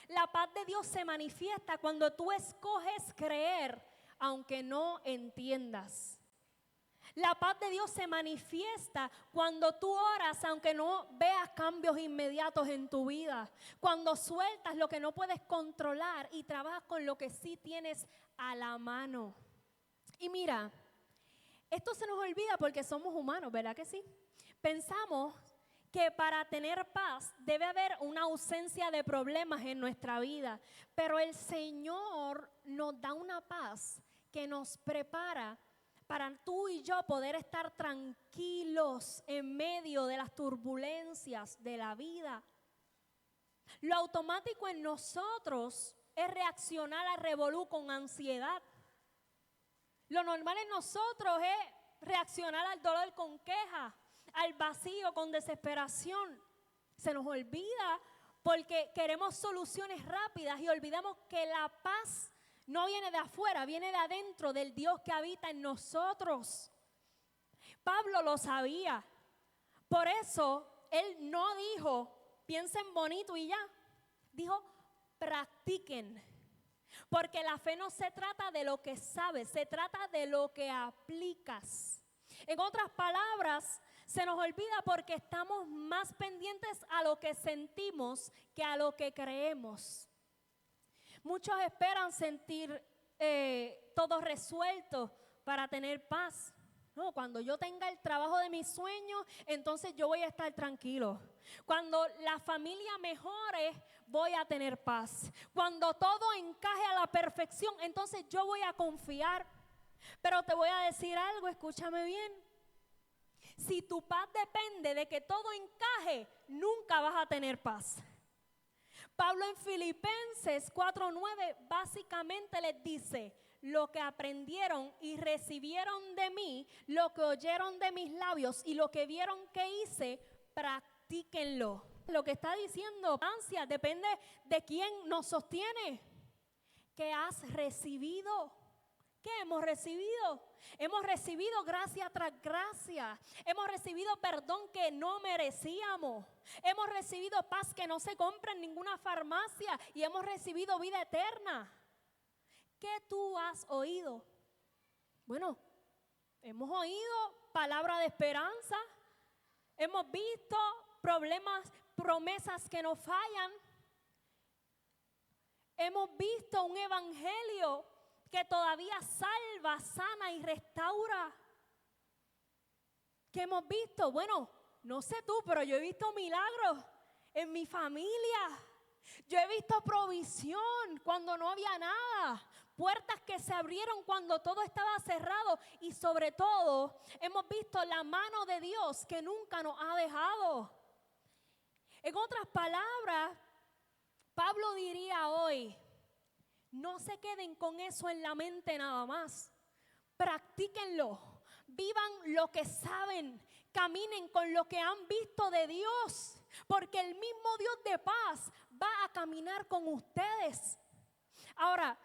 La paz de Dios se manifiesta cuando tú escoges creer, aunque no entiendas. La paz de Dios se manifiesta cuando tú oras, aunque no veas cambios inmediatos en tu vida. Cuando sueltas lo que no puedes controlar y trabajas con lo que sí tienes a la mano. Y mira, esto se nos olvida porque somos humanos, ¿verdad que sí? Pensamos que para tener paz debe haber una ausencia de problemas en nuestra vida, pero el Señor nos da una paz que nos prepara para tú y yo poder estar tranquilos en medio de las turbulencias de la vida. Lo automático en nosotros es reaccionar a revolú con ansiedad. Lo normal en nosotros es reaccionar al dolor con queja, al vacío con desesperación. Se nos olvida porque queremos soluciones rápidas y olvidamos que la paz no viene de afuera, viene de adentro del Dios que habita en nosotros. Pablo lo sabía. Por eso él no dijo, piensen bonito y ya. Dijo, practiquen. Porque la fe no se trata de lo que sabes, se trata de lo que aplicas. En otras palabras, se nos olvida porque estamos más pendientes a lo que sentimos que a lo que creemos. Muchos esperan sentir todo resuelto para tener paz. No, cuando yo tenga el trabajo de mis sueños, entonces yo voy a estar tranquilo. Cuando la familia mejore, voy a tener paz. Cuando todo encaje a la perfección, entonces yo voy a confiar. Pero te voy a decir algo, escúchame bien. Si tu paz depende de que todo encaje, nunca vas a tener paz. Pablo en Filipenses 4:9 básicamente les dice: lo que aprendieron y recibieron de mí, lo que oyeron de mis labios y lo que vieron que hice, practíquenlo. Lo que está diciendo, ansia, depende de quién nos sostiene. ¿Qué has recibido? ¿Qué hemos recibido? Hemos recibido gracia tras gracia. Hemos recibido perdón que no merecíamos. Hemos recibido paz que no se compra en ninguna farmacia. Y hemos recibido vida eterna. ¿Qué tú has oído? Bueno, hemos oído palabra de esperanza. Hemos visto promesas que nos fallan. Hemos visto un evangelio que todavía salva, sana y restaura. ¿Qué hemos visto? Bueno, no sé tú, pero yo he visto milagros en mi familia. Yo he visto provisión cuando no había nada. Puertas que se abrieron cuando todo estaba cerrado. Y sobre todo, hemos visto la mano de Dios que nunca nos ha dejado. En otras palabras, Pablo diría hoy: no se queden con eso en la mente nada más. Practíquenlo. Vivan lo que saben. Caminen con lo que han visto de Dios. Porque el mismo Dios de paz va a caminar con ustedes. Ahora,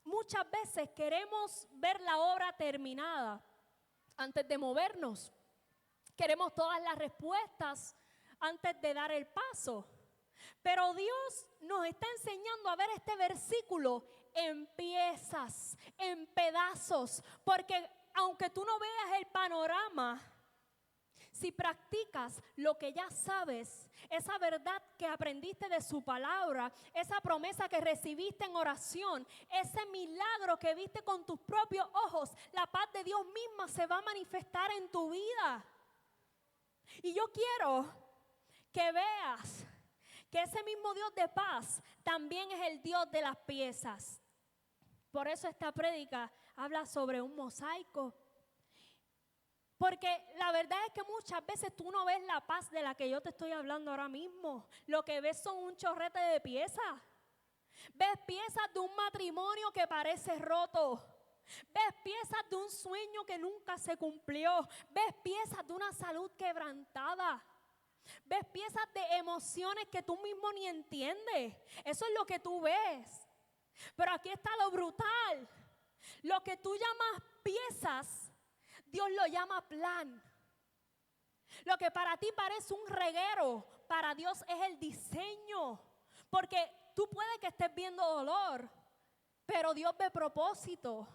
muchas veces queremos ver la obra terminada antes de movernos. Queremos todas las respuestas antes de dar el paso. Pero Dios nos está enseñando a ver este versículo en piezas, en pedazos, porque aunque tú no veas el panorama, si practicas lo que ya sabes, esa verdad que aprendiste de su palabra, esa promesa que recibiste en oración, ese milagro que viste con tus propios ojos, la paz de Dios misma se va a manifestar en tu vida. Y yo quiero que veas que ese mismo Dios de paz también es el Dios de las piezas. Por eso esta prédica habla sobre un mosaico. Porque la verdad es que muchas veces tú no ves la paz de la que yo te estoy hablando ahora mismo. Lo que ves son un chorrete de piezas. Ves piezas de un matrimonio que parece roto. Ves piezas de un sueño que nunca se cumplió. Ves piezas de una salud quebrantada. Ves piezas de emociones que tú mismo ni entiendes. Eso es lo que tú ves. Pero aquí está lo brutal. Lo que tú llamas piezas, Dios lo llama plan. Lo que para ti parece un reguero, para Dios es el diseño. Porque tú puedes que estés viendo dolor, pero Dios ve propósito.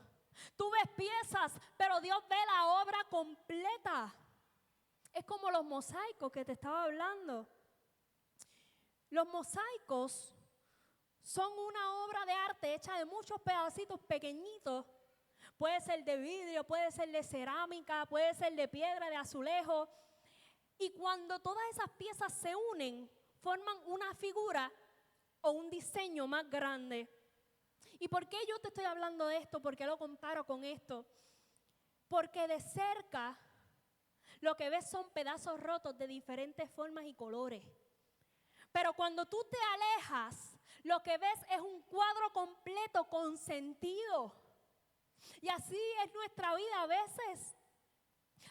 Tú ves piezas, pero Dios ve la obra completa. Es como los mosaicos que te estaba hablando. Los mosaicos son una obra de arte hecha de muchos pedacitos pequeñitos. Puede ser de vidrio, puede ser de cerámica, puede ser de piedra, de azulejo. Y cuando todas esas piezas se unen, forman una figura o un diseño más grande. ¿Y por qué yo te estoy hablando de esto? ¿Por qué lo comparo con esto? Porque de cerca lo que ves son pedazos rotos de diferentes formas y colores. Pero cuando tú te alejas, lo que ves es un cuadro completo con sentido. Y así es nuestra vida a veces.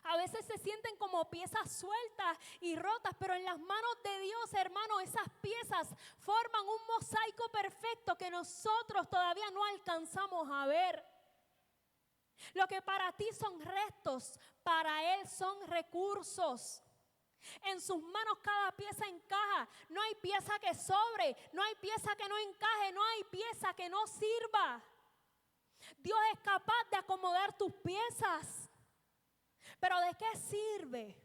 A veces se sienten como piezas sueltas y rotas, pero en las manos de Dios, hermano, esas piezas forman un mosaico perfecto que nosotros todavía no alcanzamos a ver. Lo que para ti son restos, para Él son recursos. En sus manos cada pieza encaja. No hay pieza que sobre, no hay pieza que no encaje, no hay pieza que no sirva. Dios es capaz de acomodar tus piezas. Pero ¿de qué sirve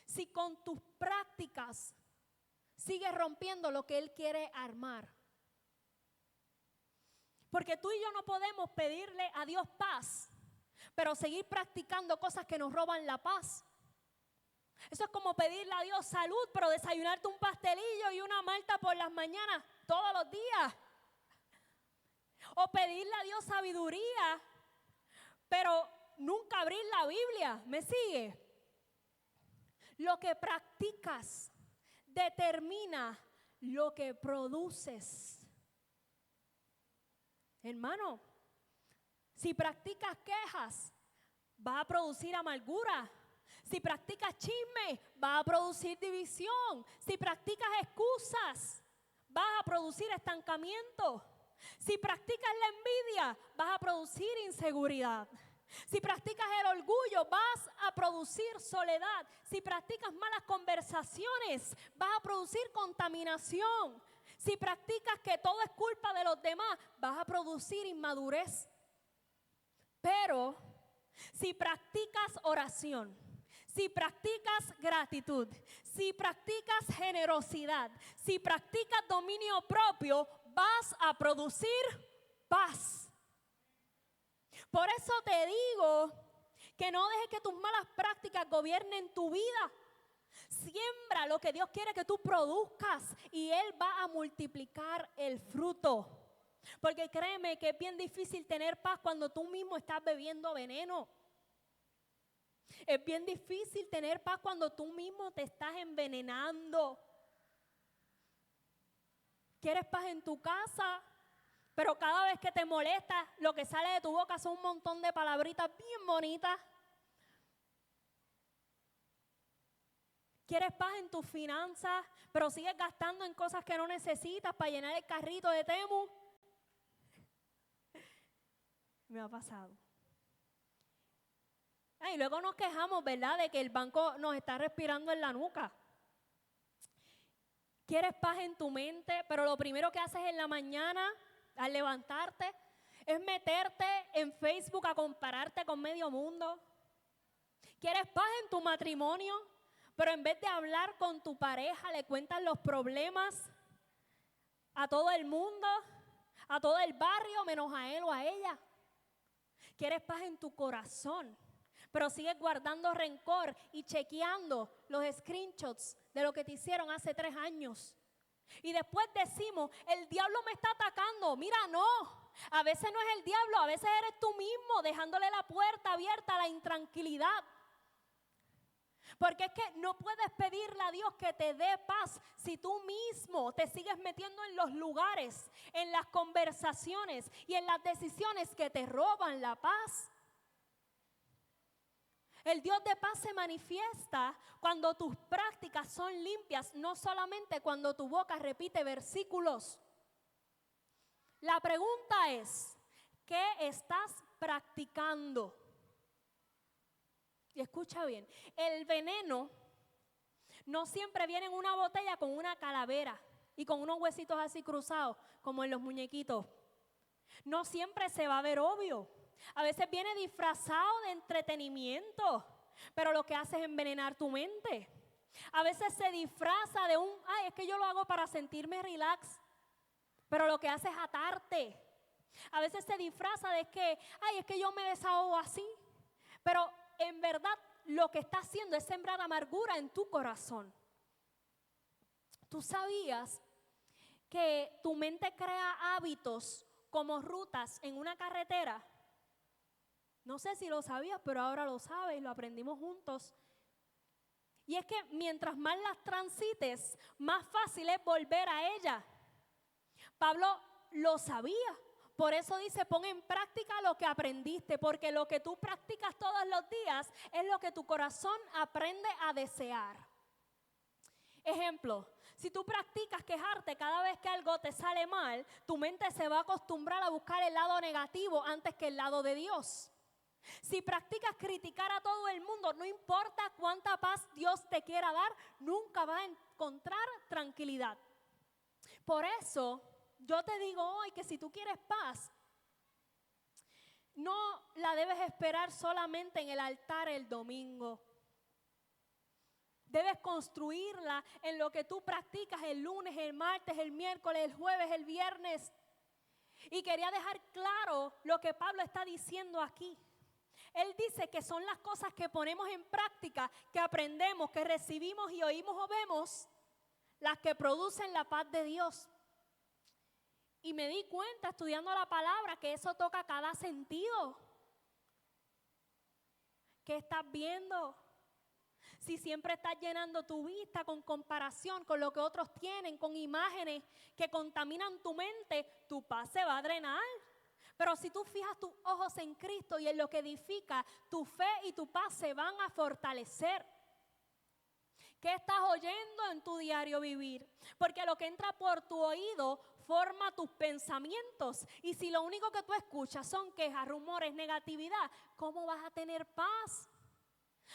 si con tus prácticas sigues rompiendo lo que Él quiere armar? Porque tú y yo no podemos pedirle a Dios paz, pero seguir practicando cosas que nos roban la paz. Eso es como pedirle a Dios salud, pero desayunarte un pastelillo y una malta por las mañanas todos los días. O pedirle a Dios sabiduría, pero nunca abrir la Biblia. ¿Me sigue? Lo que practicas determina lo que produces. Hermano, si practicas quejas, vas a producir amargura. Si practicas chisme, vas a producir división. Si practicas excusas, vas a producir estancamiento. Si practicas la envidia, vas a producir inseguridad. Si practicas el orgullo, vas a producir soledad. Si practicas malas conversaciones, vas a producir contaminación. Si practicas que todo es culpa de los demás, vas a producir inmadurez. Pero si practicas oración, si practicas gratitud, si practicas generosidad, si practicas dominio propio, vas a producir paz. Por eso te digo que no dejes que tus malas prácticas gobiernen tu vida. Siembra lo que Dios quiere que tú produzcas y Él va a multiplicar el fruto. Porque créeme que es bien difícil tener paz cuando tú mismo estás bebiendo veneno. Es bien difícil tener paz cuando tú mismo te estás envenenando. ¿Quieres paz en tu casa? Pero cada vez que te molesta, lo que sale de tu boca son un montón de palabritas bien bonitas. ¿Quieres paz en tus finanzas, pero sigues gastando en cosas que no necesitas para llenar el carrito de Temu? Me ha pasado. Y luego nos quejamos, ¿verdad?, de que el banco nos está respirando en la nuca. ¿Quieres paz en tu mente, pero lo primero que haces en la mañana al levantarte es meterte en Facebook a compararte con medio mundo? ¿Quieres paz en tu matrimonio, pero en vez de hablar con tu pareja le cuentas los problemas a todo el mundo, a todo el barrio, menos a él o a ella? ¿Quieres paz en tu corazón, pero sigues guardando rencor y chequeando los screenshots de lo que te hicieron hace 3 años? Y después decimos, el diablo me está atacando. Mira, no, a veces no es el diablo, a veces eres tú mismo dejándole la puerta abierta a la intranquilidad. Porque es que no puedes pedirle a Dios que te dé paz si tú mismo te sigues metiendo en los lugares, en las conversaciones y en las decisiones que te roban la paz. El Dios de paz se manifiesta cuando tus prácticas son limpias, no solamente cuando tu boca repite versículos. La pregunta es, ¿qué estás practicando? Y escucha bien, el veneno no siempre viene en una botella con una calavera. y con unos huesitos así cruzados, como en los muñequitos. No siempre se va a ver obvio. A veces viene disfrazado de entretenimiento, pero lo que hace es envenenar tu mente. A veces se disfraza de es que yo lo hago para sentirme relax, pero lo que hace es atarte. A veces se disfraza de que, es que yo me desahogo así, pero en verdad lo que está haciendo es sembrar amargura en tu corazón. ¿Tú sabías que tu mente crea hábitos como rutas en una carretera? No sé si lo sabías, pero ahora lo sabes y lo aprendimos juntos. Y es que mientras más las transites, más fácil es volver a ella. Pablo lo sabía. Por eso dice, pon en práctica lo que aprendiste, porque lo que tú practicas todos los días es lo que tu corazón aprende a desear. Ejemplo, si tú practicas quejarte cada vez que algo te sale mal, tu mente se va a acostumbrar a buscar el lado negativo antes que el lado de Dios. Si practicas criticar a todo el mundo, no importa cuánta paz Dios te quiera dar, nunca vas a encontrar tranquilidad. Por eso, yo te digo hoy que si tú quieres paz, no la debes esperar solamente en el altar el domingo. Debes construirla en lo que tú practicas el lunes, el martes, el miércoles, el jueves, el viernes. Y quería dejar claro lo que Pablo está diciendo aquí. Él dice que son las cosas que ponemos en práctica, que aprendemos, que recibimos y oímos o vemos, las que producen la paz de Dios. Y me di cuenta estudiando la palabra que eso toca cada sentido. ¿Qué estás viendo? Si siempre estás llenando tu vista con comparación con lo que otros tienen, con imágenes que contaminan tu mente, tu paz se va a drenar. Pero si tú fijas tus ojos en Cristo y en lo que edifica, tu fe y tu paz se van a fortalecer. ¿Qué estás oyendo en tu diario vivir? Porque lo que entra por tu oído forma tus pensamientos. Y si lo único que tú escuchas son quejas, rumores, negatividad, ¿cómo vas a tener paz?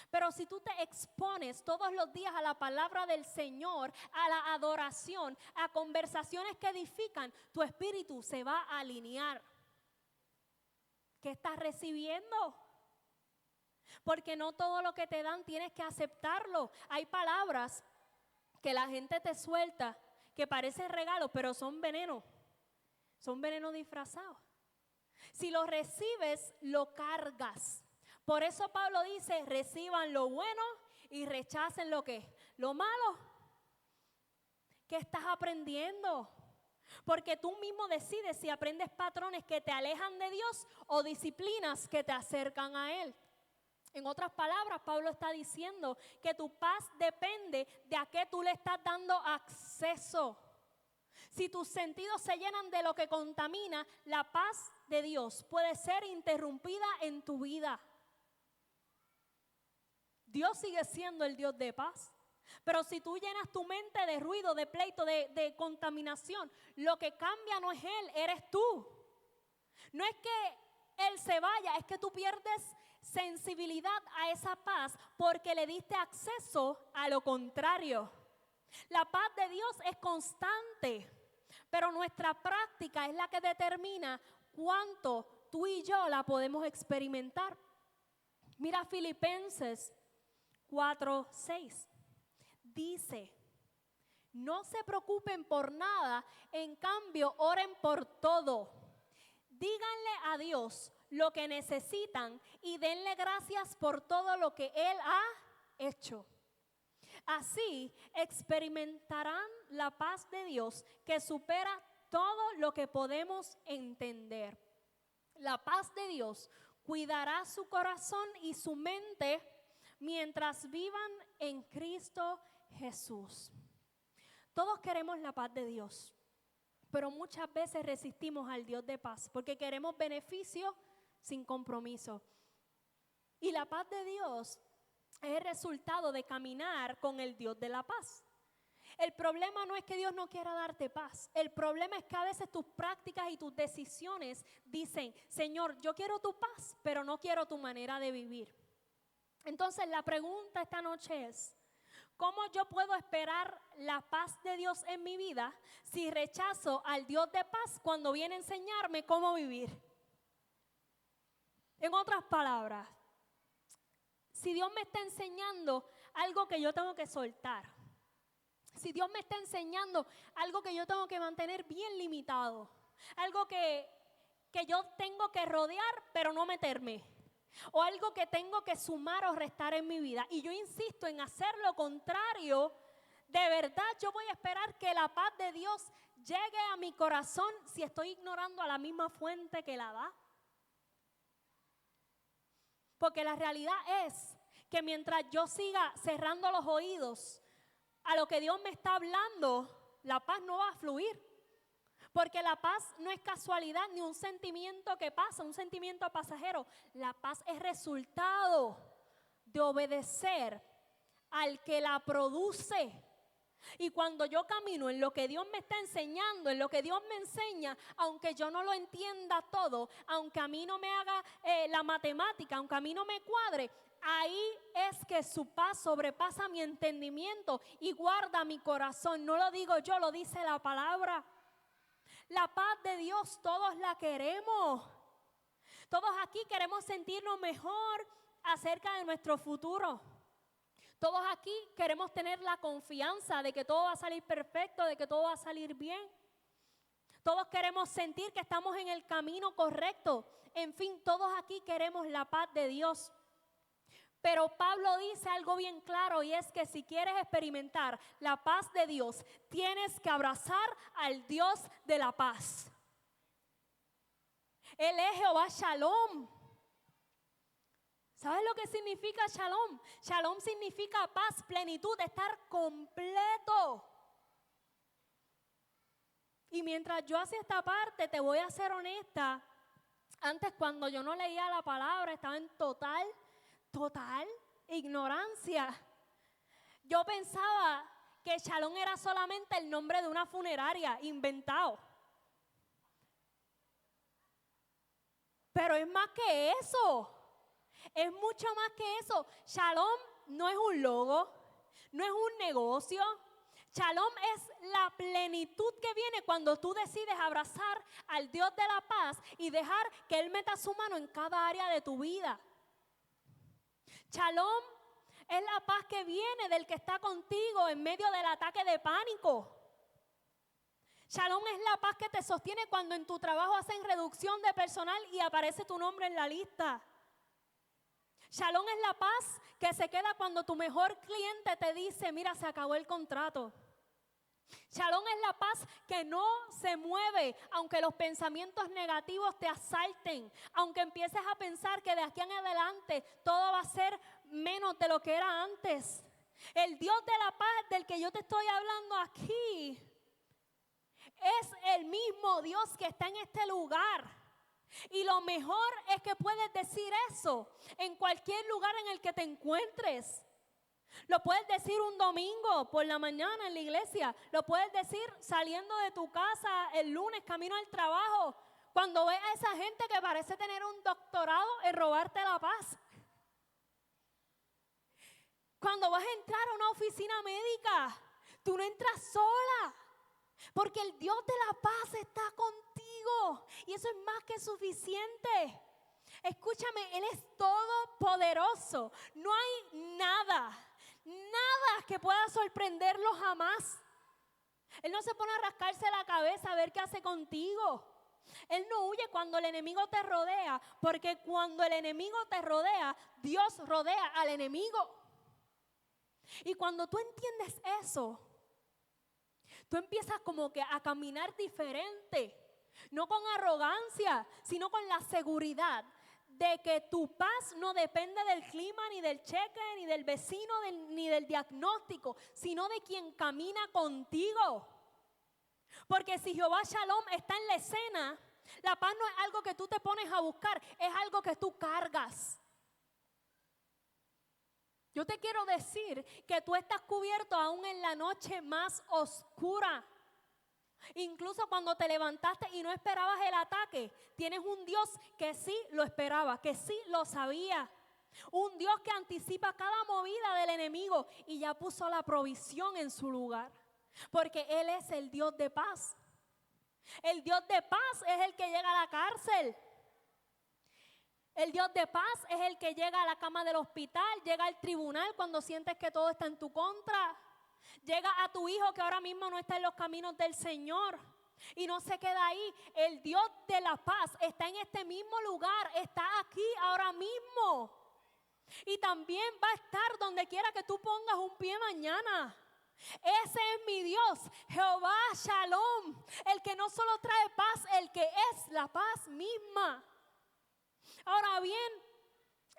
Pero si tú te expones todos los días a la palabra del Señor, a la adoración, a conversaciones que edifican, tu espíritu se va a alinear. ¿Qué estás recibiendo? Porque no todo lo que te dan tienes que aceptarlo. Hay palabras que la gente te suelta que parecen regalos, pero son veneno. Son veneno disfrazado. Si lo recibes, lo cargas. Por eso Pablo dice, reciban lo bueno y rechacen lo que, lo malo. ¿Qué estás aprendiendo? Porque tú mismo decides si aprendes patrones que te alejan de Dios o disciplinas que te acercan a Él. En otras palabras, Pablo está diciendo que tu paz depende de a qué tú le estás dando acceso. Si tus sentidos se llenan de lo que contamina, la paz de Dios puede ser interrumpida en tu vida. Dios sigue siendo el Dios de paz. Pero si tú llenas tu mente de ruido, de pleito, de contaminación, lo que cambia no es Él, eres tú. No es que Él se vaya, es que tú pierdes sensibilidad a esa paz porque le diste acceso a lo contrario. La paz de Dios es constante, pero nuestra práctica es la que determina cuánto tú y yo la podemos experimentar. Mira Filipenses 4:6. Dice, no se preocupen por nada, en cambio oren por todo. Díganle a Dios lo que necesitan y denle gracias por todo lo que Él ha hecho. Así experimentarán la paz de Dios que supera todo lo que podemos entender. La paz de Dios cuidará su corazón y su mente mientras vivan en Cristo Jesús. Todos queremos la paz de Dios, pero muchas veces resistimos al Dios de paz porque queremos beneficio sin compromiso. Y la paz de Dios es el resultado de caminar con el Dios de la paz. El problema no es que Dios no quiera darte paz. El problema es que a veces tus prácticas y tus decisiones dicen, Señor, yo quiero tu paz, pero no quiero tu manera de vivir. Entonces la pregunta esta noche es, ¿Cómo yo puedo esperar la paz de Dios en mi vida si rechazo al Dios de paz cuando viene a enseñarme cómo vivir? En otras palabras, si Dios me está enseñando algo que yo tengo que soltar, si Dios me está enseñando algo que yo tengo que mantener bien limitado, algo que yo tengo que rodear pero no meterme, o algo que tengo que sumar o restar en mi vida, y yo insisto en hacer lo contrario, de verdad yo voy a esperar que la paz de Dios llegue a mi corazón si estoy ignorando a la misma fuente que la da. Porque la realidad es que mientras yo siga cerrando los oídos a lo que Dios me está hablando, la paz no va a fluir. Porque la paz no es casualidad ni un sentimiento que pasa, un sentimiento pasajero. La paz es resultado de obedecer al que la produce. Y cuando yo camino en lo que Dios me está enseñando, en lo que Dios me enseña, aunque yo no lo entienda todo, aunque a mí no me haga la matemática, aunque a mí no me cuadre, ahí es que su paz sobrepasa mi entendimiento y guarda mi corazón. No lo digo yo, lo dice la palabra. La paz de Dios todos la queremos. Todos aquí queremos sentirnos mejor acerca de nuestro futuro. Todos aquí queremos tener la confianza de que todo va a salir perfecto, de que todo va a salir bien. Todos queremos sentir que estamos en el camino correcto. En fin, todos aquí queremos la paz de Dios. Pero Pablo dice algo bien claro, y es que si quieres experimentar la paz de Dios, tienes que abrazar al Dios de la paz. Él es Jehová Shalom. ¿Sabes lo que significa Shalom? Shalom significa paz, plenitud, estar completo. Y mientras yo hacía esta parte, te voy a ser honesta, antes cuando yo no leía la palabra, estaba en total ignorancia. Yo pensaba que Shalom era solamente el nombre de una funeraria inventado. Pero es más que eso. Es mucho más que eso. Shalom no es un logo, no es un negocio. Shalom es la plenitud que viene cuando tú decides abrazar al Dios de la paz y dejar que Él meta su mano en cada área de tu vida. Shalom es la paz que viene del que está contigo en medio del ataque de pánico. Shalom es la paz que te sostiene cuando en tu trabajo hacen reducción de personal y aparece tu nombre en la lista. Shalom es la paz que se queda cuando tu mejor cliente te dice, mira, se acabó el contrato. Shalom es la paz que no se mueve aunque los pensamientos negativos te asalten, aunque empieces a pensar que de aquí en adelante todo va a ser menos de lo que era antes. El Dios de la paz del que yo te estoy hablando aquí es el mismo Dios que está en este lugar. Y lo mejor es que puedes decir eso en cualquier lugar en el que te encuentres. Lo puedes decir un domingo por la mañana en la iglesia. Lo puedes decir saliendo de tu casa el lunes camino al trabajo. Cuando ves a esa gente que parece tener un doctorado en robarte la paz. Cuando vas a entrar a una oficina médica, tú no entras sola. Porque el Dios de la paz está contigo. Y eso es más que suficiente. Escúchame, Él es todopoderoso. No hay nada que pueda sorprenderlo jamás. Él no se pone a rascarse la cabeza a ver qué hace contigo. Él no huye cuando el enemigo te rodea, porque cuando el enemigo te rodea, Dios rodea al enemigo. Y cuando tú entiendes eso, tú empiezas como que a caminar diferente, no con arrogancia, sino con la seguridad de que tu paz no depende del clima, ni del cheque, ni del vecino, ni del diagnóstico, sino de quien camina contigo. Porque si Jehová Shalom está en la escena, la paz no es algo que tú te pones a buscar, es algo que tú cargas. Yo te quiero decir que tú estás cubierto aún en la noche más oscura. Incluso cuando te levantaste y no esperabas el ataque, tienes un Dios que sí lo esperaba, que sí lo sabía. Un Dios que anticipa cada movida del enemigo y ya puso la provisión en su lugar. Porque Él es el Dios de paz. El Dios de paz es el que llega a la cárcel. El Dios de paz es el que llega a la cama del hospital, llega al tribunal cuando sientes que todo está en tu contra. Llega a tu hijo que ahora mismo no está en los caminos del Señor y no se queda ahí. El Dios de la paz está en este mismo lugar, está aquí ahora mismo. Y también va a estar donde quiera que tú pongas un pie mañana. Ese es mi Dios, Jehová Shalom, el que no solo trae paz, el que es la paz misma. Ahora bien,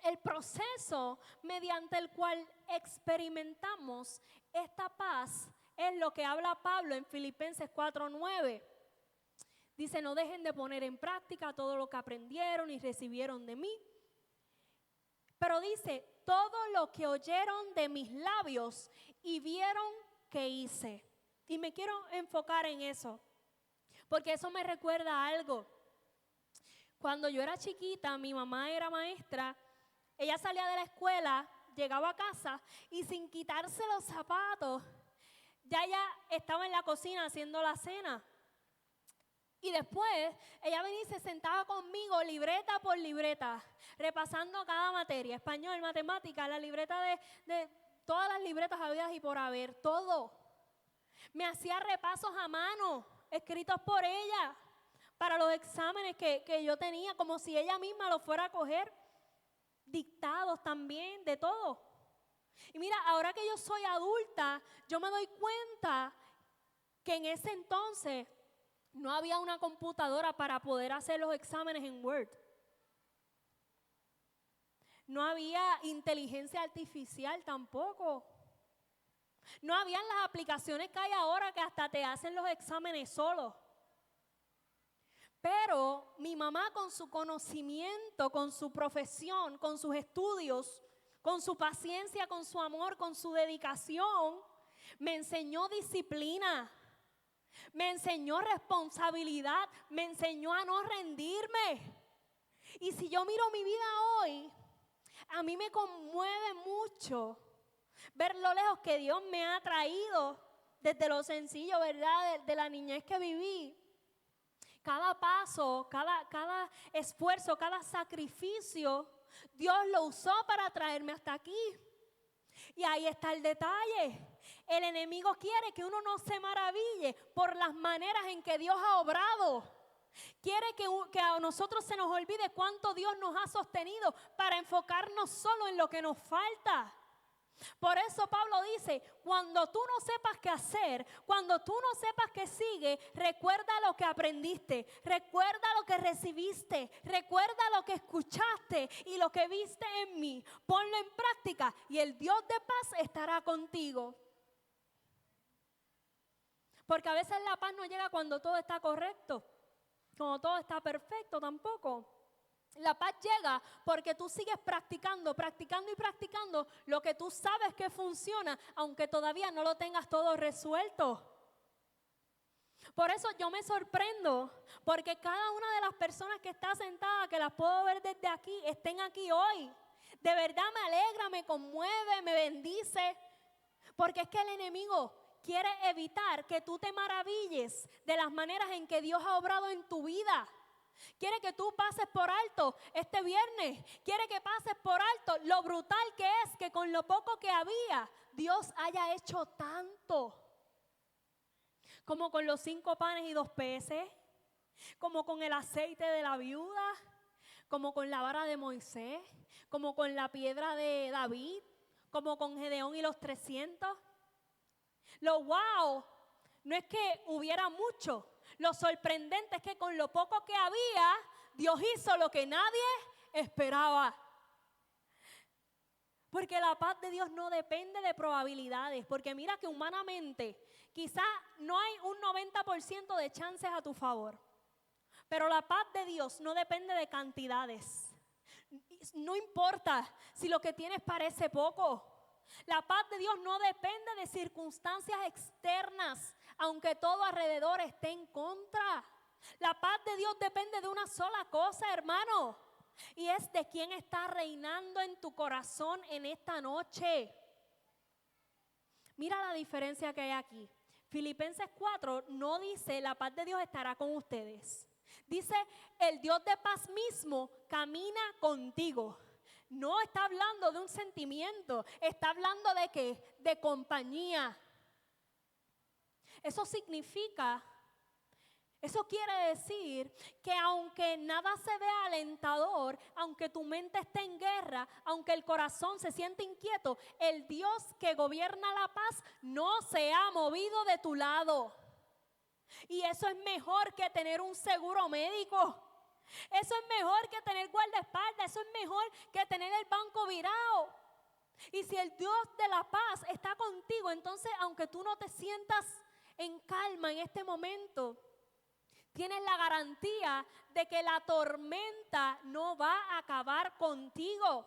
el proceso mediante el cual experimentamos esta paz es lo que habla Pablo en Filipenses 4:9. Dice, no dejen de poner en práctica todo lo que aprendieron y recibieron de mí. Pero dice, todo lo que oyeron de mis labios y vieron que hice. Y me quiero enfocar en eso, porque eso me recuerda a algo. Cuando yo era chiquita, mi mamá era maestra, ella salía de la escuela, llegaba a casa y sin quitarse los zapatos, ya ella estaba en la cocina haciendo la cena. Y después ella venía y se sentaba conmigo libreta por libreta, repasando cada materia, español, matemática, la libreta de todas las libretas habidas y por haber, todo. Me hacía repasos a mano, escritos por ella, para los exámenes que yo tenía, como si ella misma los fuera a coger, dictados también, de todo. Y mira, ahora que yo soy adulta, yo me doy cuenta que en ese entonces no había una computadora para poder hacer los exámenes en Word. No había inteligencia artificial tampoco. No habían las aplicaciones que hay ahora que hasta te hacen los exámenes solos. Pero mi mamá con su conocimiento, con su profesión, con sus estudios, con su paciencia, con su amor, con su dedicación, me enseñó disciplina, me enseñó responsabilidad, me enseñó a no rendirme. Y si yo miro mi vida hoy, a mí me conmueve mucho ver lo lejos que Dios me ha traído desde lo sencillo, ¿verdad? De la niñez que viví. Cada paso, cada esfuerzo, cada sacrificio, Dios lo usó para traerme hasta aquí. Y ahí está el detalle. El enemigo quiere que uno no se maraville por las maneras en que Dios ha obrado. Quiere que a nosotros se nos olvide cuánto Dios nos ha sostenido para enfocarnos solo en lo que nos falta. Por eso Pablo dice, cuando tú no sepas qué hacer, cuando tú no sepas qué sigue, recuerda lo que aprendiste, recuerda lo que recibiste, recuerda lo que escuchaste y lo que viste en mí. Ponlo en práctica y el Dios de paz estará contigo. Porque a veces la paz no llega cuando todo está correcto, cuando todo está perfecto tampoco. La paz llega porque tú sigues practicando lo que tú sabes que funciona, aunque todavía no lo tengas todo resuelto. Por eso yo me sorprendo, porque cada una de las personas que está sentada, que las puedo ver desde aquí, estén aquí hoy. De verdad me alegra, me conmueve, me bendice, porque es que el enemigo quiere evitar que tú te maravilles de las maneras en que Dios ha obrado en tu vida. Quiere que tú pases por alto este viernes. Quiere que pases por alto lo brutal que es que con lo poco que había, Dios haya hecho tanto. Como con los 5 panes y 2 peces, como con el aceite de la viuda, como con la vara de Moisés, como con la piedra de David, como con Gedeón y los 300. Lo wow no es que hubiera mucho. Lo sorprendente es que con lo poco que había, Dios hizo lo que nadie esperaba. Porque la paz de Dios no depende de probabilidades. Porque mira que humanamente quizá no hay un 90% de chances a tu favor. Pero la paz de Dios no depende de cantidades. No importa si lo que tienes parece poco. La paz de Dios no depende de circunstancias externas, aunque todo alrededor esté en contra. La paz de Dios depende de una sola cosa, hermano. y es de quién está reinando en tu corazón en esta noche. Mira la diferencia que hay aquí. Filipenses 4 no dice la paz de Dios estará con ustedes. Dice el Dios de paz mismo camina contigo. No está hablando de un sentimiento, está hablando de ¿qué? De compañía. Eso significa, eso quiere decir que aunque nada se vea alentador, aunque tu mente esté en guerra, aunque el corazón se siente inquieto, el Dios que gobierna la paz no se ha movido de tu lado. Y eso es mejor que tener un seguro médico. Eso es mejor que tener guardaespaldas. Eso es mejor que tener el banco virado. Y si el Dios de la paz está contigo, entonces aunque tú no te sientas en calma en este momento, tienes la garantía de que la tormenta no va a acabar contigo.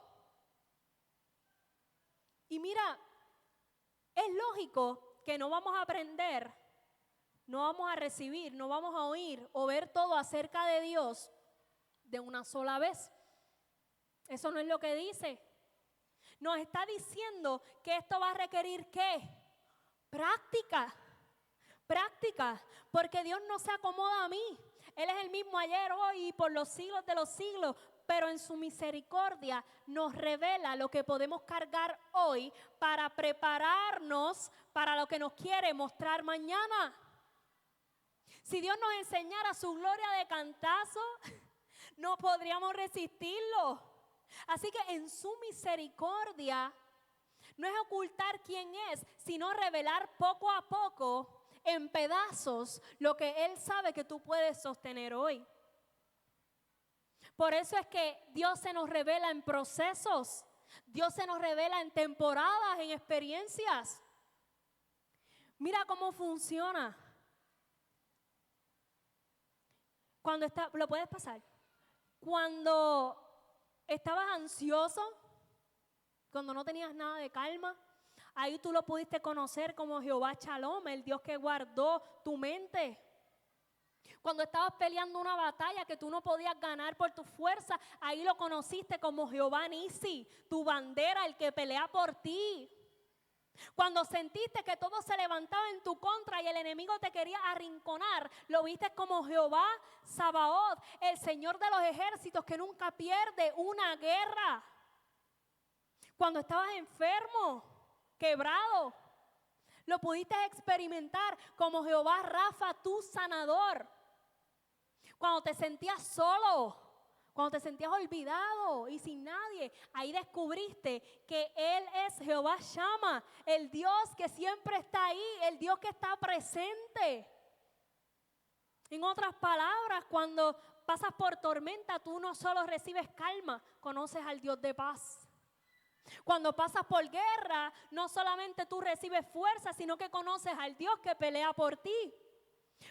Y mira, es lógico que no vamos a aprender, no vamos a recibir, no vamos a oír o ver todo acerca de Dios de una sola vez. Eso no es lo que dice. Nos está diciendo que esto va a requerir ¿qué? Práctica. Práctica, porque Dios no se acomoda a mí. Él es el mismo ayer, hoy y por los siglos de los siglos, pero en su misericordia nos revela lo que podemos cargar hoy para prepararnos para lo que nos quiere mostrar mañana. Si Dios nos enseñara su gloria de cantazo, no podríamos resistirlo. Así que en su misericordia no es ocultar quién es, sino revelar poco a poco en pedazos lo que Él sabe que tú puedes sostener hoy. Por eso es que Dios se nos revela en procesos, Dios se nos revela en temporadas, en experiencias. Mira cómo funciona. ¿Lo puedes pasar? Cuando estabas ansioso, cuando no tenías nada de calma, ahí tú lo pudiste conocer como Jehová Shalom, el Dios que guardó tu mente. Cuando estabas peleando una batalla que tú no podías ganar por tu fuerza, ahí lo conociste como Jehová Nisi, tu bandera, el que pelea por ti. Cuando sentiste que todo se levantaba en tu contra y el enemigo te quería arrinconar, lo viste como Jehová Sabaoth, el Señor de los ejércitos que nunca pierde una guerra. Cuando estabas enfermo, quebrado, lo pudiste experimentar como Jehová Rafa, tu sanador. Cuando te sentías solo, cuando te sentías olvidado y sin nadie, ahí descubriste que Él es Jehová Shama, el Dios que siempre está ahí, el Dios que está presente. En otras palabras, cuando pasas por tormenta, tú no solo recibes calma, conoces al Dios de paz. Cuando pasas por guerra, no solamente tú recibes fuerza, sino que conoces al Dios que pelea por ti.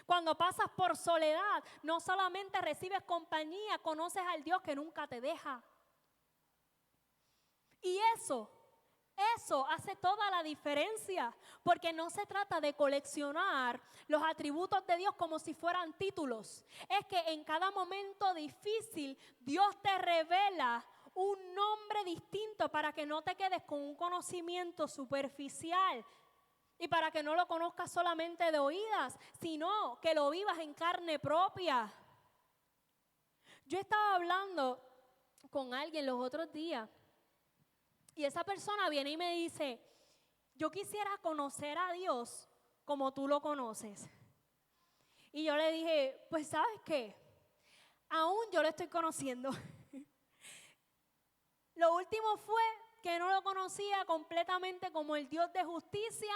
Cuando pasas por soledad, no solamente recibes compañía, conoces al Dios que nunca te deja. Y eso hace toda la diferencia, porque no se trata de coleccionar los atributos de Dios como si fueran títulos. Es que en cada momento difícil, Dios te revela un nombre distinto para que no te quedes con un conocimiento superficial y para que no lo conozcas solamente de oídas, sino que lo vivas en carne propia. Yo estaba hablando con alguien los otros días y esa persona viene y me dice, yo quisiera conocer a Dios como tú lo conoces. Y yo le dije, pues ¿sabes qué? Aún yo lo estoy conociendo. Lo último fue que no lo conocía completamente como el Dios de justicia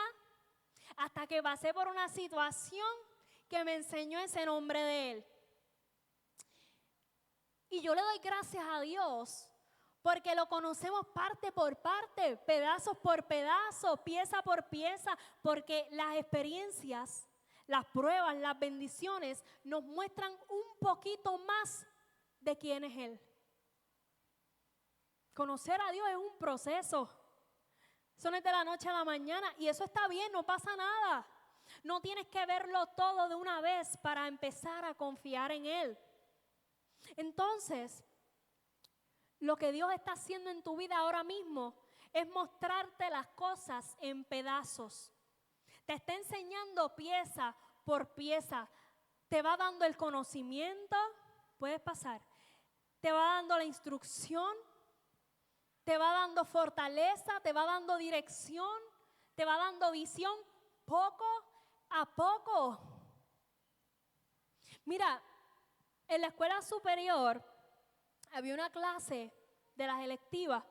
hasta que pasé por una situación que me enseñó ese nombre de Él. Y yo le doy gracias a Dios porque lo conocemos parte por parte, pedazos por pedazos, pieza por pieza, porque las experiencias, las pruebas, las bendiciones nos muestran un poquito más de quién es Él. Conocer a Dios es un proceso. Eso no es de la noche a la mañana y eso está bien, no pasa nada. No tienes que verlo todo de una vez para empezar a confiar en Él. Entonces, Lo que Dios está haciendo en tu vida ahora mismo es mostrarte las cosas en pedazos. Te está enseñando pieza por pieza. Te va dando el conocimiento, puedes pasar. Te va dando la instrucción, te va dando fortaleza, te va dando dirección, te va dando visión poco a poco. Mira, en la escuela superior había una clase de las electivas,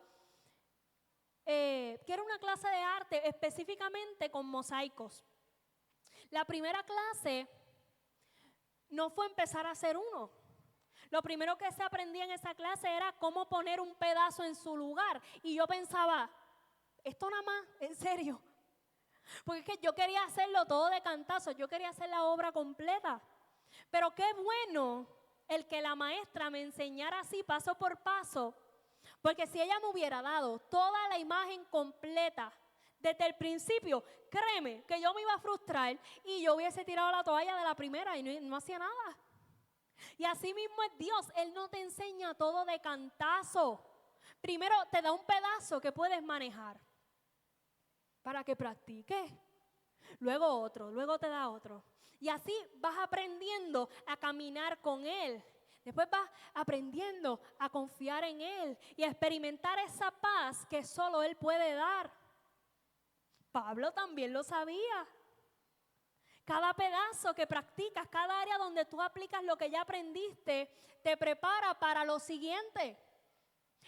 que era una clase de arte específicamente con mosaicos. La primera clase no fue empezar a hacer uno. Lo primero que se aprendía en esa clase era cómo poner un pedazo en su lugar. Y yo pensaba, esto nada más, en serio. Porque es que yo quería hacerlo todo de cantazo, yo quería hacer la obra completa. Pero qué bueno el que la maestra me enseñara así paso por paso. Porque si ella me hubiera dado toda la imagen completa desde el principio, créeme que yo me iba a frustrar y yo hubiese tirado la toalla de la primera y no hacía nada. Y así mismo es Dios, Él no te enseña todo de cantazo. Primero te da un pedazo que puedes manejar para que practiques. Luego otro, luego te da otro. Y así vas aprendiendo a caminar con Él. Después vas aprendiendo a confiar en Él y a experimentar esa paz que solo Él puede dar. Pablo también lo sabía. Cada pedazo que practicas, cada área donde tú aplicas lo que ya aprendiste, te prepara para lo siguiente.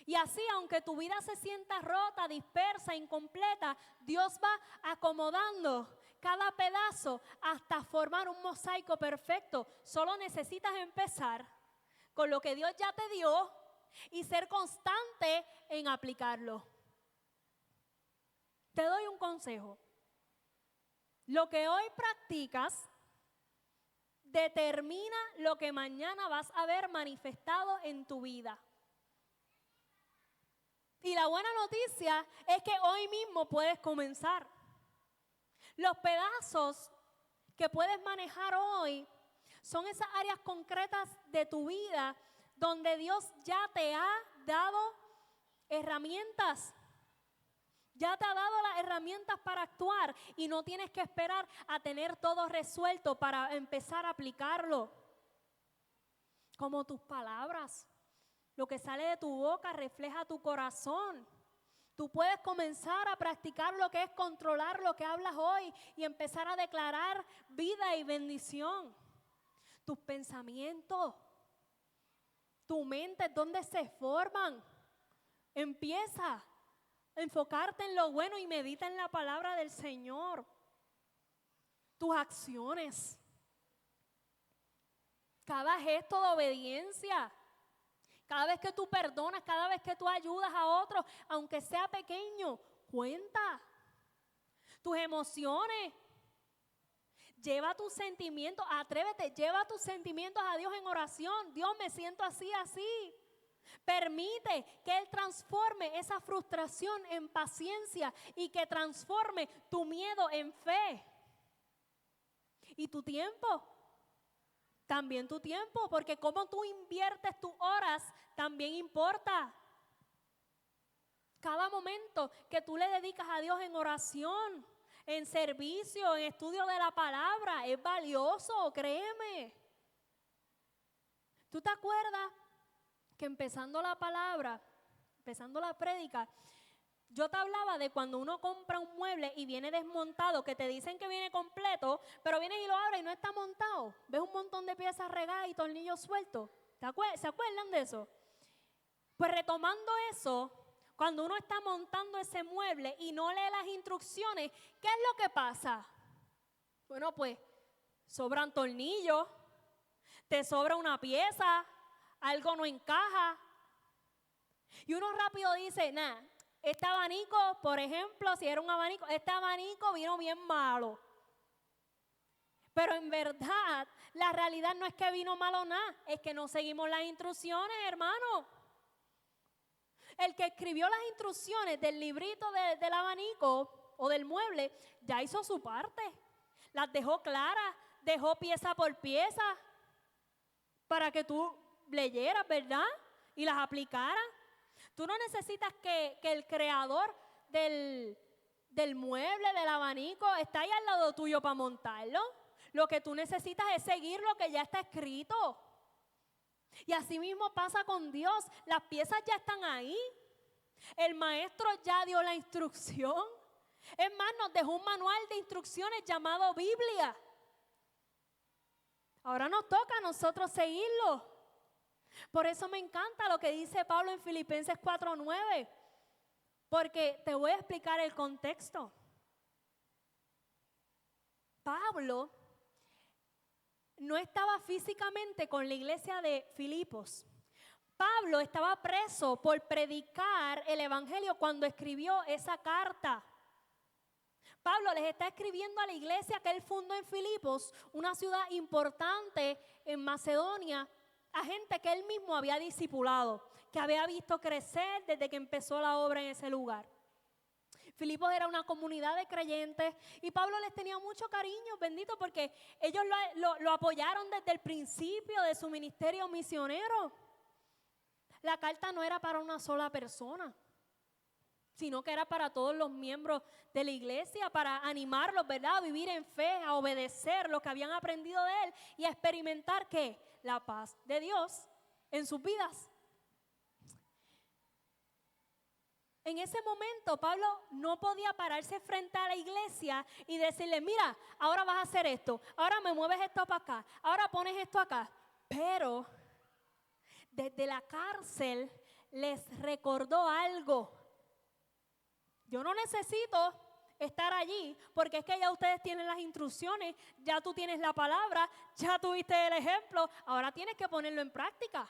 Y así, aunque tu vida se sienta rota, dispersa, incompleta, Dios va acomodando cada pedazo hasta formar un mosaico perfecto. Solo necesitas empezar con lo que Dios ya te dio y ser constante en aplicarlo. Te doy un consejo. Lo que hoy practicas determina lo que mañana vas a ver manifestado en tu vida. Y la buena noticia es que hoy mismo puedes comenzar. Los pedazos que puedes manejar hoy son esas áreas concretas de tu vida donde Dios ya te ha dado herramientas. Ya te ha dado las herramientas para actuar y no tienes que esperar a tener todo resuelto para empezar a aplicarlo. Como tus palabras, lo que sale de tu boca refleja tu corazón. Tú puedes comenzar a practicar lo que es controlar lo que hablas hoy y empezar a declarar vida y bendición. Tus pensamientos, tu mente, ¿dónde se forman? Empieza a enfocarte en lo bueno y medita en la palabra del Señor. Tus acciones. Cada gesto de obediencia. Cada vez que tú perdonas, cada vez que tú ayudas a otros, aunque sea pequeño, cuenta. Tus emociones. Lleva tus sentimientos, atrévete, lleva tus sentimientos a Dios en oración. Dios, me siento así, así. Permite que Él transforme esa frustración en paciencia y que transforme tu miedo en fe. Y tu tiempo, también tu tiempo, porque como tú inviertes tus horas también importa. Cada momento que tú le dedicas a Dios en oración, en servicio, en estudio de la palabra, es valioso, créeme. ¿Tú te acuerdas que empezando la palabra, empezando la prédica, yo te hablaba de cuando uno compra un mueble y viene desmontado, que te dicen que viene completo, pero vienes y lo abres y no está montado? ¿Ves un montón de piezas regadas y tornillos sueltos? ¿Se acuerdan de eso? Pues retomando eso, cuando uno está montando ese mueble y no lee las instrucciones, ¿qué es lo que pasa? Bueno, pues sobran tornillos, te sobra una pieza, algo no encaja. Y uno rápido dice, este abanico, por ejemplo, si era un abanico, este abanico vino bien malo. Pero en verdad, la realidad no es que vino malo nada, es que no seguimos las instrucciones, hermano. El que escribió las instrucciones del librito del abanico o del mueble, ya hizo su parte. Las dejó claras, dejó pieza por pieza para que tú leyeras, ¿verdad? Y las aplicaras. Tú no necesitas que el creador del mueble, del abanico, está ahí al lado tuyo para montarlo. Lo que tú necesitas es seguir lo que ya está escrito. Y así mismo pasa con Dios. Las piezas ya están ahí. El maestro ya dio la instrucción. Es más, nos dejó un manual de instrucciones llamado Biblia. Ahora nos toca a nosotros seguirlo. Por eso me encanta lo que dice Pablo en Filipenses 4:9. Porque te voy a explicar el contexto. Pablo no estaba físicamente con la iglesia de Filipos. Pablo estaba preso por predicar el evangelio cuando escribió esa carta. Pablo les está escribiendo a la iglesia que él fundó en Filipos, una ciudad importante en Macedonia, a gente que él mismo había discipulado, que había visto crecer desde que empezó la obra en ese lugar. Filipos era una comunidad de creyentes y Pablo les tenía mucho cariño, bendito, porque ellos lo apoyaron desde el principio de su ministerio misionero. La carta no era para una sola persona, sino que era para todos los miembros de la iglesia, para animarlos, ¿verdad?, a vivir en fe, a obedecer lo que habían aprendido de él y a experimentar, ¿qué? La paz de Dios en sus vidas. En ese momento Pablo no podía pararse frente a la iglesia y decirle, mira, ahora vas a hacer esto, ahora me mueves esto para acá, ahora pones esto acá. Pero desde la cárcel les recordó algo. Yo no necesito estar allí porque es que ya ustedes tienen las instrucciones, ya tú tienes la palabra, ya tuviste el ejemplo, ahora tienes que ponerlo en práctica.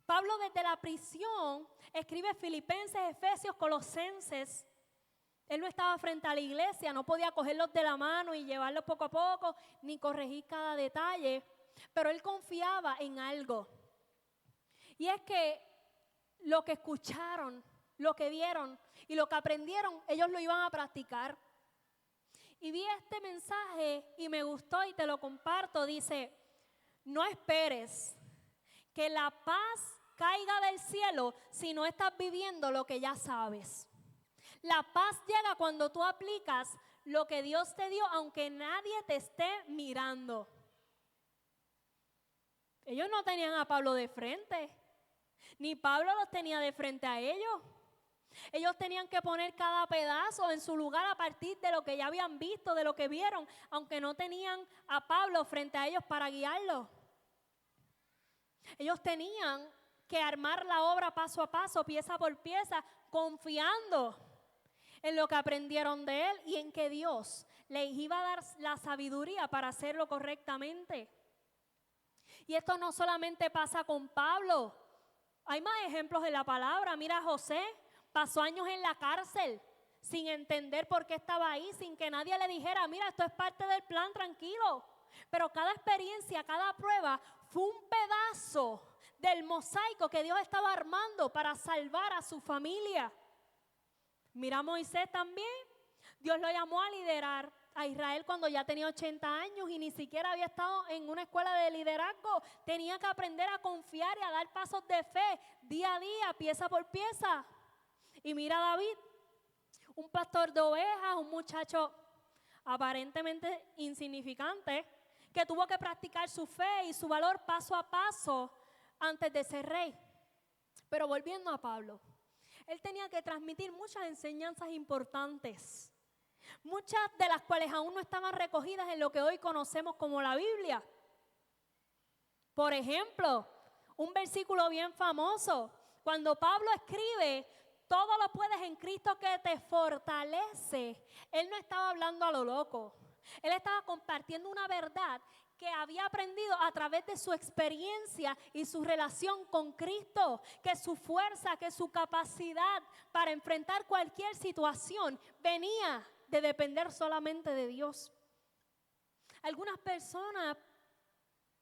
Pablo desde la prisión escribe Filipenses, Efesios, Colosenses. Él no estaba frente a la iglesia, no podía cogerlos de la mano y llevarlos poco a poco, ni corregir cada detalle, pero él confiaba en algo. Y es que lo que escucharon, lo que vieron y lo que aprendieron, ellos lo iban a practicar. Y vi este mensaje y me gustó y te lo comparto. Dice, no esperes que la paz caiga del cielo si no estás viviendo lo que ya sabes. La paz llega cuando tú aplicas lo que Dios te dio, aunque nadie te esté mirando. Ellos no tenían a Pablo de frente, ni Pablo los tenía de frente a ellos. Ellos tenían que poner cada pedazo en su lugar a partir de lo que ya habían visto, de lo que vieron, aunque no tenían a Pablo frente a ellos para guiarlos. Ellos tenían que armar la obra paso a paso, pieza por pieza, confiando en lo que aprendieron de él y en que Dios les iba a dar la sabiduría para hacerlo correctamente. Y esto no solamente pasa con Pablo, hay más ejemplos en la palabra. Mira, José pasó años en la cárcel sin entender por qué estaba ahí, sin que nadie le dijera, mira, esto es parte del plan, tranquilo. Pero cada experiencia, cada prueba fue un pedazo del mosaico que Dios estaba armando para salvar a su familia. Mira a Moisés también. Dios lo llamó a liderar a Israel cuando ya tenía 80 años y ni siquiera había estado en una escuela de liderazgo. Tenía que aprender a confiar y a dar pasos de fe día a día, pieza por pieza. Y mira a David, un pastor de ovejas, un muchacho aparentemente insignificante, que tuvo que practicar su fe y su valor paso a paso antes de ser rey. Pero volviendo a Pablo, él tenía que transmitir muchas enseñanzas importantes, muchas de las cuales aún no estaban recogidas en lo que hoy conocemos como la Biblia. Por ejemplo, un versículo bien famoso, cuando Pablo escribe, todo lo puedes en Cristo que te fortalece. Él no estaba hablando a lo loco. Él estaba compartiendo una verdad que había aprendido a través de su experiencia y su relación con Cristo, que su fuerza, que su capacidad para enfrentar cualquier situación venía de depender solamente de Dios. Algunas personas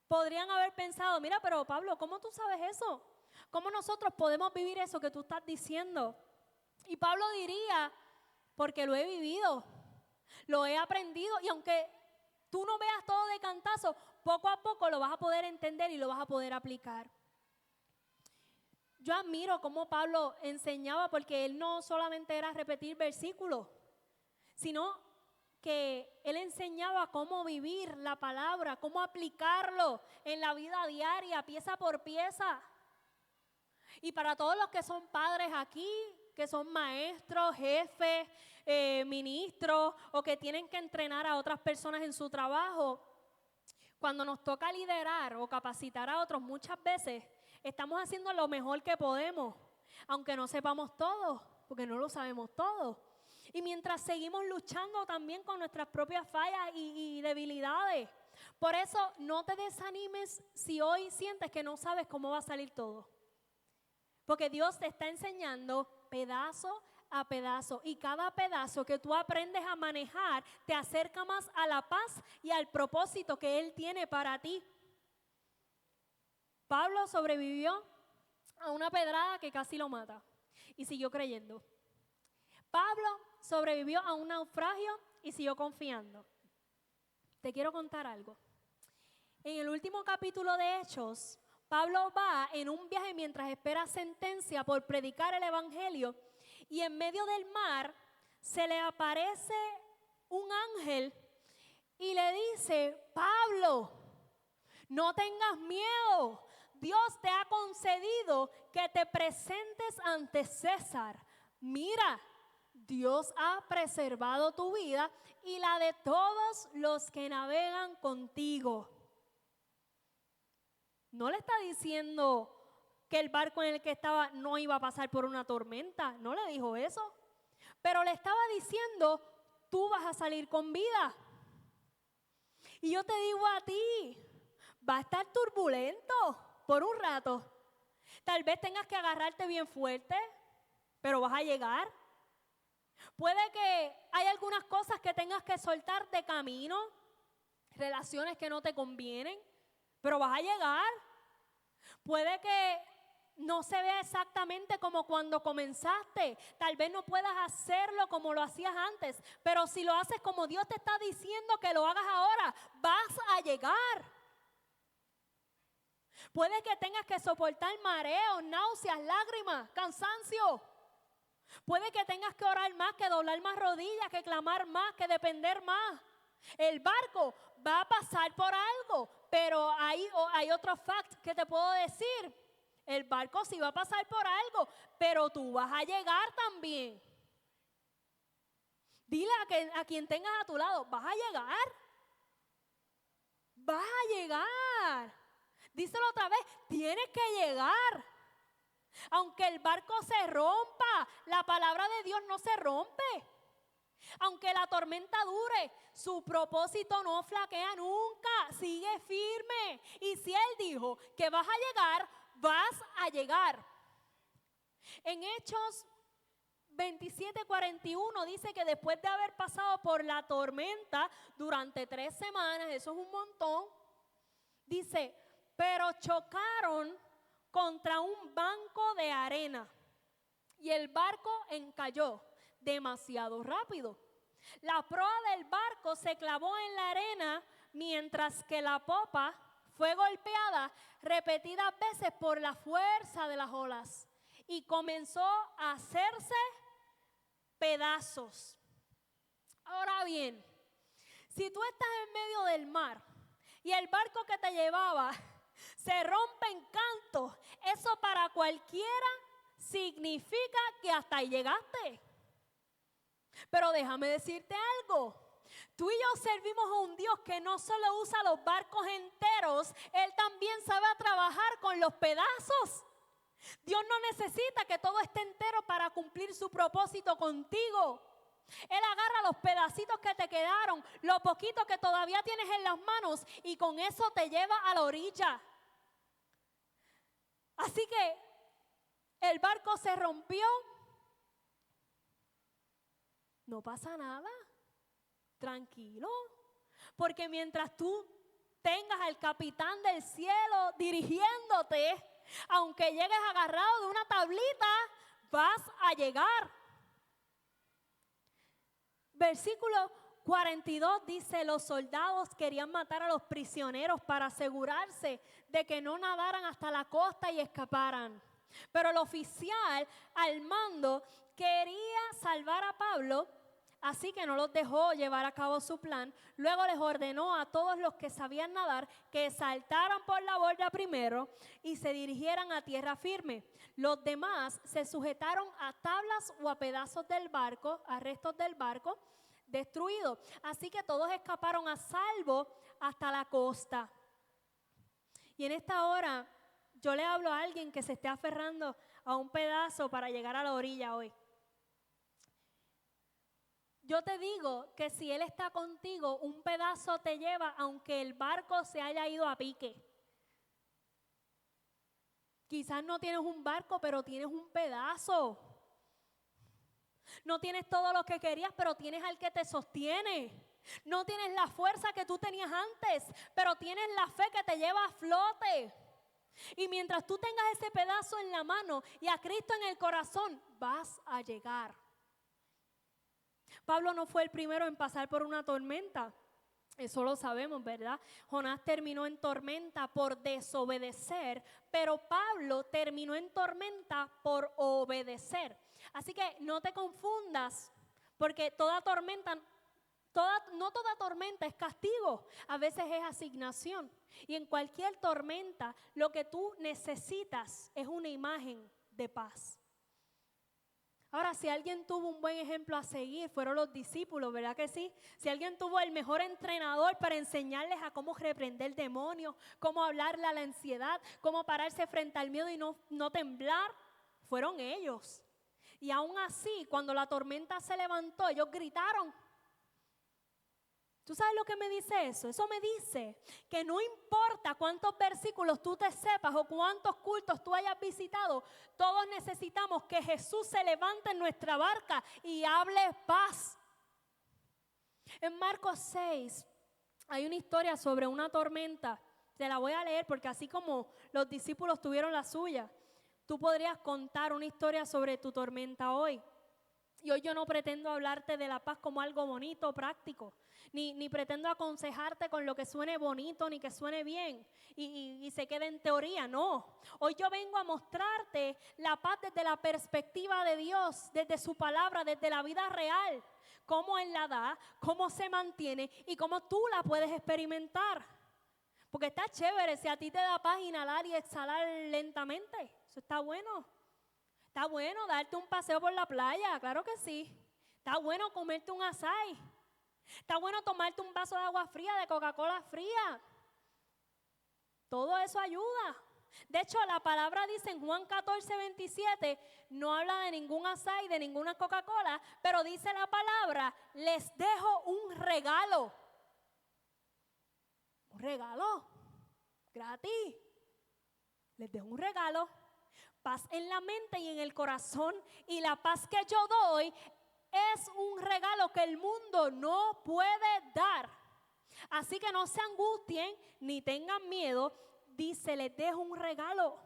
podrían haber pensado, mira, pero Pablo, ¿cómo tú sabes eso? ¿Cómo nosotros podemos vivir eso que tú estás diciendo? Y Pablo diría, porque lo he vivido, lo he aprendido, y aunque tú no veas todo de cantazo, poco a poco lo vas a poder entender y lo vas a poder aplicar. yo admiro cómo Pablo enseñaba, porque él no solamente era repetir versículos, sino que él enseñaba cómo vivir la palabra, cómo aplicarlo en la vida diaria, pieza por pieza. Y para todos los que son padres aquí, que son maestros, jefes, ministros, o que tienen que entrenar a otras personas en su trabajo, cuando nos toca liderar o capacitar a otros, muchas veces estamos haciendo lo mejor que podemos, aunque no sepamos todo, porque no lo sabemos todo. Y mientras seguimos luchando también con nuestras propias fallas y debilidades. Por eso no te desanimes si hoy sientes que no sabes cómo va a salir todo. Porque Dios te está enseñando pedazo a pedazo. Y cada pedazo que tú aprendes a manejar te acerca más a la paz y al propósito que Él tiene para ti. Pablo sobrevivió a una pedrada que casi lo mata y siguió creyendo. Pablo sobrevivió a un naufragio y siguió confiando. Te quiero contar algo. En el último capítulo de Hechos, Pablo va en un viaje mientras espera sentencia por predicar el evangelio, y en medio del mar se le aparece un ángel y le dice: Pablo, no tengas miedo, Dios te ha concedido que te presentes ante César. Mira, Dios ha preservado tu vida y la de todos los que navegan contigo. No le está diciendo que el barco en el que estaba no iba a pasar por una tormenta, no le dijo eso, pero le estaba diciendo: tú vas a salir con vida. Y yo te digo a ti, va a estar turbulento por un rato. Tal vez tengas que agarrarte bien fuerte, pero vas a llegar. Puede que haya algunas cosas que tengas que soltar de camino, relaciones que no te convienen, pero vas a llegar. Puede que no se vea exactamente como cuando comenzaste. Tal vez no puedas hacerlo como lo hacías antes, pero si lo haces como Dios te está diciendo que lo hagas ahora, vas a llegar. Puede que tengas que soportar mareos, náuseas, lágrimas, cansancio. Puede que tengas que orar más, que doblar más rodillas, que clamar más, que depender más. El barco va a pasar por algo, pero hay otro fact que te puedo decir. El barco sí va a pasar por algo, pero tú vas a llegar también. Dile a quien tengas a tu lado: vas a llegar. Vas a llegar. Díselo otra vez: tienes que llegar. Aunque el barco se rompa, la palabra de Dios no se rompe. Aunque la tormenta dure, su propósito no flaquea nunca, sigue firme. Y si Él dijo que vas a llegar, vas a llegar. En Hechos 27:41 dice que después de haber pasado por la tormenta durante 3 semanas, eso es un montón, dice: pero chocaron contra un banco de arena y el barco encalló demasiado rápido. La proa del barco se clavó en la arena mientras que la popa fue golpeada repetidas veces por la fuerza de las olas y comenzó a hacerse pedazos. Ahora bien, si tú estás en medio del mar y el barco que te llevaba se rompe en cantos, eso para cualquiera significa que hasta ahí llegaste. Pero déjame decirte algo. Tú y yo servimos a un Dios que no solo usa los barcos enteros, Él también sabe trabajar con los pedazos. Dios no necesita que todo esté entero para cumplir su propósito contigo. Él agarra los pedacitos que te quedaron, lo poquito que todavía tienes en las manos, y con eso te lleva a la orilla. Así que el barco se rompió. No pasa nada, tranquilo, porque mientras tú tengas al capitán del cielo dirigiéndote, aunque llegues agarrado de una tablita, vas a llegar. Versículo 42 dice: los soldados querían matar a los prisioneros para asegurarse de que no nadaran hasta la costa y escaparan. Pero el oficial al mando quería salvar a Pablo, así que no los dejó llevar a cabo su plan. Luego les ordenó a todos los que sabían nadar que saltaran por la borda primero y se dirigieran a tierra firme. Los demás se sujetaron a tablas o a pedazos del barco, a restos del barco destruido. Así que todos escaparon a salvo hasta la costa. Y en esta hora yo le hablo a alguien que se esté aferrando a un pedazo para llegar a la orilla hoy. Yo te digo que si Él está contigo, un pedazo te lleva aunque el barco se haya ido a pique. Quizás no tienes un barco, pero tienes un pedazo. No tienes todo lo que querías, pero tienes al que te sostiene. No tienes la fuerza que tú tenías antes, pero tienes la fe que te lleva a flote. Y mientras tú tengas ese pedazo en la mano y a Cristo en el corazón, vas a llegar. Pablo no fue el primero en pasar por una tormenta. Eso lo sabemos, ¿verdad? Jonás terminó en tormenta por desobedecer, pero Pablo terminó en tormenta por obedecer. Así que no te confundas, porque no toda tormenta es castigo, a veces es asignación. Y en cualquier tormenta, lo que tú necesitas es una imagen de paz. Ahora, si alguien tuvo un buen ejemplo a seguir, fueron los discípulos, ¿verdad que sí? Si alguien tuvo el mejor entrenador para enseñarles a cómo reprender demonios, cómo hablarle a la ansiedad, cómo pararse frente al miedo y no temblar, fueron ellos. Y aún así, cuando la tormenta se levantó, ellos gritaron. ¿Tú sabes lo que me dice eso? Eso me dice que no importa cuántos versículos tú te sepas o cuántos cultos tú hayas visitado, todos necesitamos que Jesús se levante en nuestra barca y hable paz. En Marcos 6 hay una historia sobre una tormenta. Te la voy a leer porque así como los discípulos tuvieron la suya, tú podrías contar una historia sobre tu tormenta hoy. Y hoy yo no pretendo hablarte de la paz como algo bonito o práctico, ni pretendo aconsejarte con lo que suene bonito ni que suene bien y se quede en teoría, no. Hoy yo vengo a mostrarte la paz desde la perspectiva de Dios, desde su palabra, desde la vida real, cómo Él la da, cómo se mantiene y cómo tú la puedes experimentar. Porque está chévere, si a ti te da paz inhalar y exhalar lentamente, eso está bueno. Está bueno darte un paseo por la playa, claro que sí. Está bueno comerte un açaí. Está bueno tomarte un vaso de agua fría, de Coca-Cola fría. Todo eso ayuda. De hecho, la palabra dice en Juan 14:27, no habla de ningún açaí, de ninguna Coca-Cola, pero dice la palabra, les dejo un regalo. Un regalo gratis. Les dejo un regalo. Paz en la mente y en el corazón, y la paz que yo doy es un regalo que el mundo no puede dar. Así que no se angustien ni tengan miedo, dice, les dejo un regalo.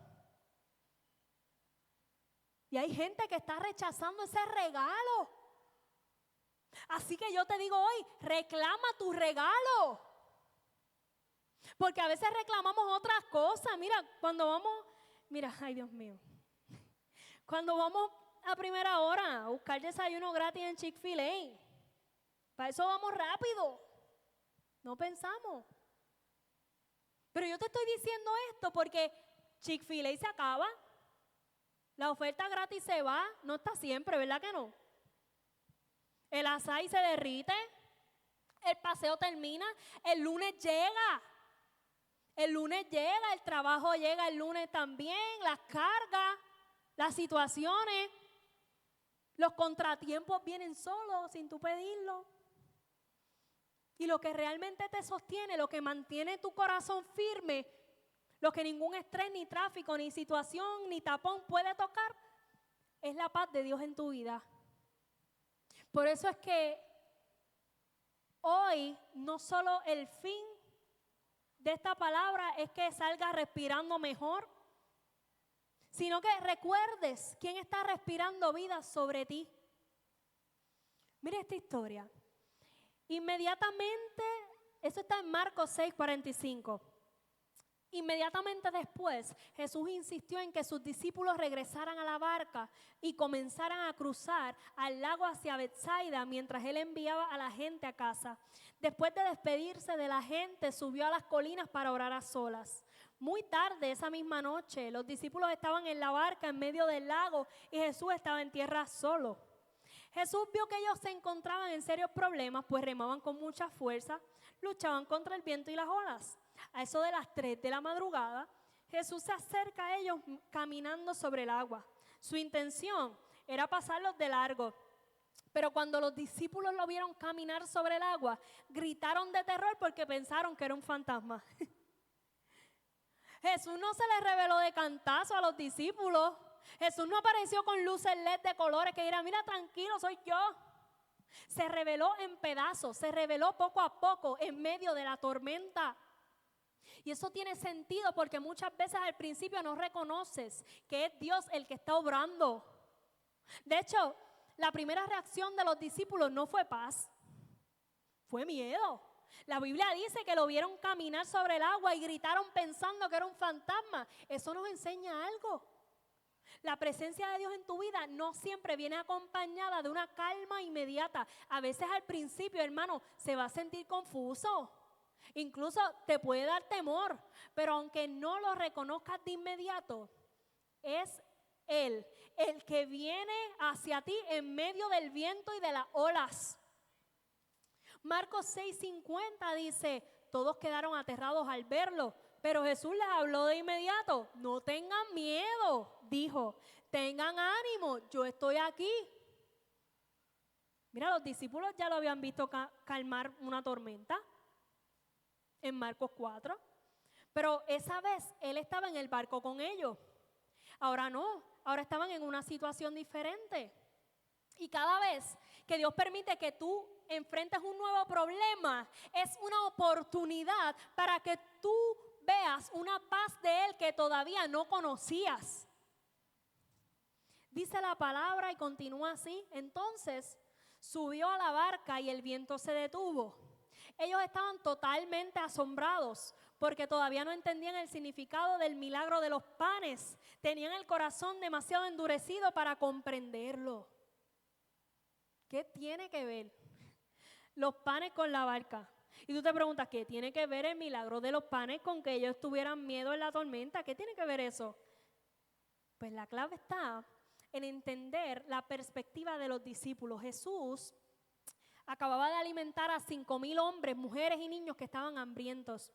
Y hay gente que está rechazando ese regalo. Así que yo te digo hoy, reclama tu regalo. Porque a veces reclamamos otras cosas. Mira, ay Dios mío. Cuando vamos a primera hora a buscar desayuno gratis en Chick-fil-A, para eso vamos rápido. No pensamos. Pero yo te estoy diciendo esto porque Chick-fil-A se acaba. La oferta gratis se va. No está siempre, ¿verdad que no? El açaí se derrite. El paseo termina. El lunes llega. El trabajo llega el lunes también, las cargas, las situaciones, los contratiempos vienen solos, sin tú pedirlo. Y lo que realmente te sostiene, lo que mantiene tu corazón firme, lo que ningún estrés, ni tráfico, ni situación, ni tapón puede tocar, es la paz de Dios en tu vida. Por eso es que hoy no solo el fin de esta palabra es que salgas respirando mejor, sino que recuerdes quién está respirando vida sobre ti. Mire esta historia. Inmediatamente, eso está en Marcos 6:45. Inmediatamente después, Jesús insistió en que sus discípulos regresaran a la barca y comenzaran a cruzar al lago hacia Betsaida mientras él enviaba a la gente a casa. Después de despedirse de la gente, subió a las colinas para orar a solas. Muy tarde esa misma noche, los discípulos estaban en la barca en medio del lago y Jesús estaba en tierra solo. Jesús vio que ellos se encontraban en serios problemas, pues remaban con mucha fuerza, luchaban contra el viento y las olas. A eso de las 3 de la madrugada, Jesús se acerca a ellos caminando sobre el agua. Su intención era pasarlos de largo, pero cuando los discípulos lo vieron caminar sobre el agua, gritaron de terror porque pensaron que era un fantasma. Jesús no se les reveló de cantazo a los discípulos. Jesús no apareció con luces LED de colores que dirán, mira, tranquilo, soy yo. Se reveló en pedazos, se reveló poco a poco en medio de la tormenta. Y eso tiene sentido porque muchas veces al principio no reconoces que es Dios el que está obrando. De hecho, la primera reacción de los discípulos no fue paz, fue miedo. La Biblia dice que lo vieron caminar sobre el agua y gritaron pensando que era un fantasma. Eso nos enseña algo. La presencia de Dios en tu vida no siempre viene acompañada de una calma inmediata. A veces al principio, hermano, se va a sentir confuso. Incluso te puede dar temor, pero aunque no lo reconozcas de inmediato, es Él el que viene hacia ti en medio del viento y de las olas. Marcos 6:50 dice, todos quedaron aterrados al verlo, pero Jesús les habló de inmediato. No tengan miedo, dijo, tengan ánimo, yo estoy aquí. Mira, los discípulos ya lo habían visto calmar una tormenta en Marcos 4, pero esa vez Él estaba en el barco con ellos. Ahora no, ahora estaban en una situación diferente. Y cada vez que Dios permite que tú enfrentes un nuevo problema, es una oportunidad para que tú veas una paz de Él que todavía no conocías. Dice la palabra y continúa así. Entonces subió a la barca y el viento se detuvo. Ellos estaban totalmente asombrados porque todavía no entendían el significado del milagro de los panes. Tenían el corazón demasiado endurecido para comprenderlo. ¿Qué tiene que ver los panes con la barca? Y tú te preguntas, ¿qué tiene que ver el milagro de los panes con que ellos tuvieran miedo en la tormenta? ¿Qué tiene que ver eso? Pues la clave está en entender la perspectiva de los discípulos. Jesús acababa de alimentar a 5,000 hombres, mujeres y niños que estaban hambrientos.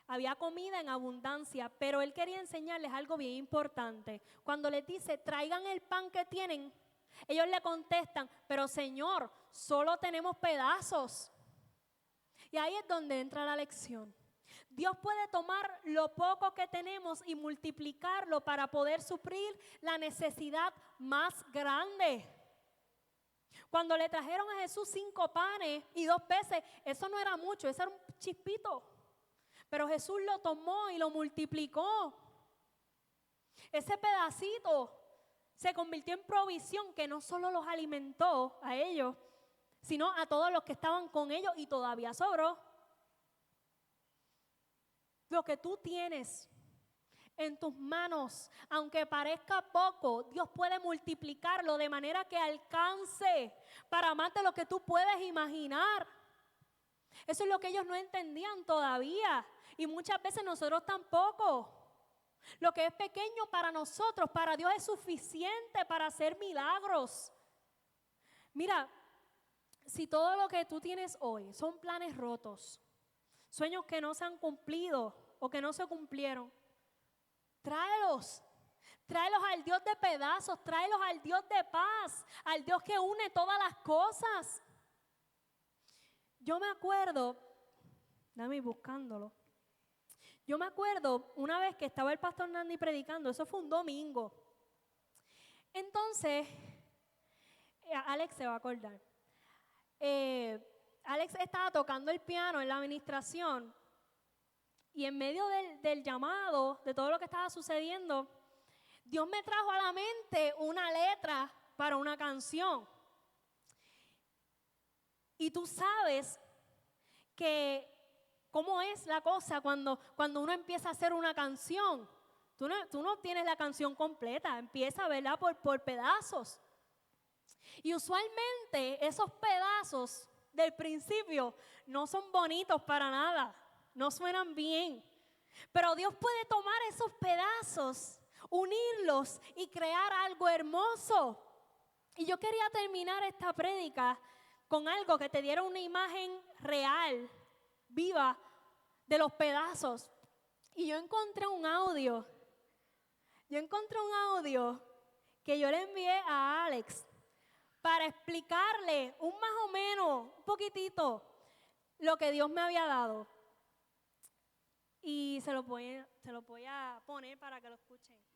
Había comida en abundancia, pero Él quería enseñarles algo bien importante. Cuando les dice, traigan el pan que tienen, ellos le contestan, pero Señor, solo tenemos pedazos. Y ahí es donde entra la lección. Dios puede tomar lo poco que tenemos y multiplicarlo para poder suplir la necesidad más grande. Cuando le trajeron a Jesús 5 panes y 2 peces, eso no era mucho, eso era un chispito. Pero Jesús lo tomó y lo multiplicó. Ese pedacito se convirtió en provisión que no solo los alimentó a ellos, sino a todos los que estaban con ellos y todavía sobró. Lo que tú tienes en tus manos, aunque parezca poco, Dios puede multiplicarlo de manera que alcance para más de lo que tú puedes imaginar. Eso es lo que ellos no entendían todavía y muchas veces nosotros tampoco. Lo que es pequeño para nosotros, para Dios es suficiente para hacer milagros. Mira, si todo lo que tú tienes hoy son planes rotos, sueños que no se han cumplido o que no se cumplieron, tráelos al Dios de pedazos, tráelos al Dios de paz, al Dios que une todas las cosas. Yo me acuerdo, dame ir buscándolo. Yo me acuerdo una vez que estaba el pastor Nandi predicando, eso fue un domingo. Entonces, Alex se va a acordar. Alex estaba tocando el piano en la administración y en medio del llamado, de todo lo que estaba sucediendo, Dios me trajo a la mente una letra para una canción. Y tú sabes que cómo es la cosa cuando uno empieza a hacer una canción. Tú no tienes la canción completa, empieza, ¿verdad? Por pedazos. Y usualmente esos pedazos del principio no son bonitos para nada, no suenan bien. Pero Dios puede tomar esos pedazos, unirlos y crear algo hermoso. Y yo quería terminar esta prédica con algo que te diera una imagen real, viva, de los pedazos. Y yo encontré un audio que yo le envié a Alex para explicarle más o menos, un poquitito, lo que Dios me había dado. Y se lo voy a poner para que lo escuchen.